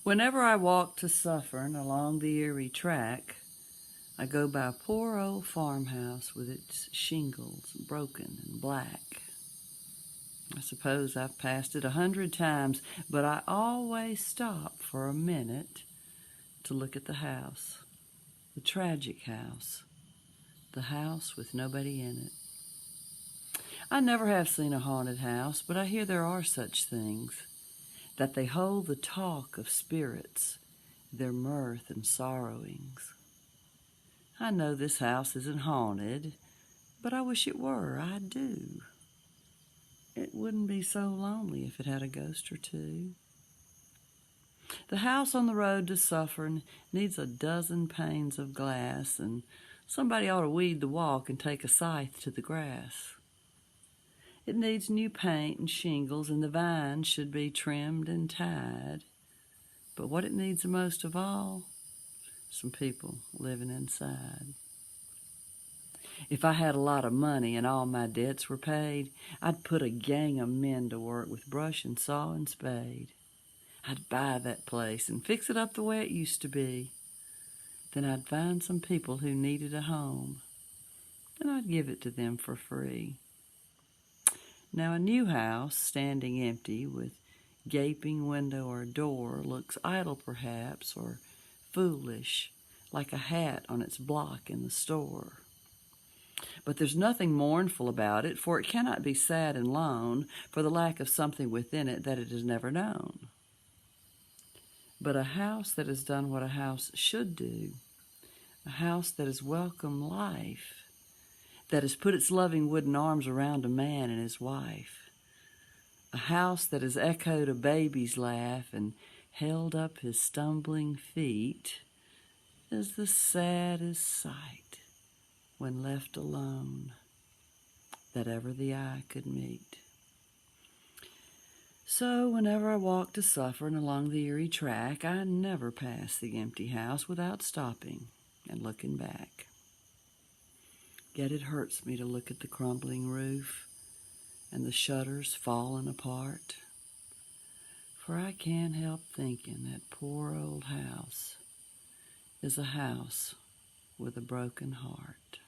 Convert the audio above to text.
Whenever I walk to Suffern along the Erie track, I go by a poor old farmhouse with its shingles broken and black. I suppose I've passed it 100 times, but I always stop for a minute to look at the house, the tragic house, the house with nobody in it. I never have seen a haunted house, but I hear there are such things, that they hold the talk of spirits, their mirth and sorrowings. I know this house isn't haunted, but I wish it were, I do. It wouldn't be so lonely if it had a ghost or two. The house on the road to Suffern needs a dozen panes of glass, and somebody ought to weed the walk and take a scythe to the grass. It needs new paint and shingles, and the vines should be trimmed and tied. But what it needs the most of all, some people living inside. If I had a lot of money and all my debts were paid, I'd put a gang of men to work with brush and saw and spade. I'd buy that place and fix it up the way it used to be. Then I'd find some people who needed a home, and I'd give it to them for free. Now a new house standing empty with gaping window or door looks idle perhaps, or foolish, like a hat on its block in the store. But there's nothing mournful about it, for it cannot be sad and lone for the lack of something within it that it has never known. But a house that has done what a house should do, a house that has welcomed life, that has put its loving wooden arms around a man and his wife, a house that has echoed a baby's laugh and held up his stumbling feet, is the saddest sight when left alone that ever the eye could meet. So whenever I walk to Suffern along the Erie track, I never pass the empty house without stopping and looking back. Yet it hurts me to look at the crumbling roof and the shutters falling apart, for I can't help thinking that poor old house is a house with a broken heart.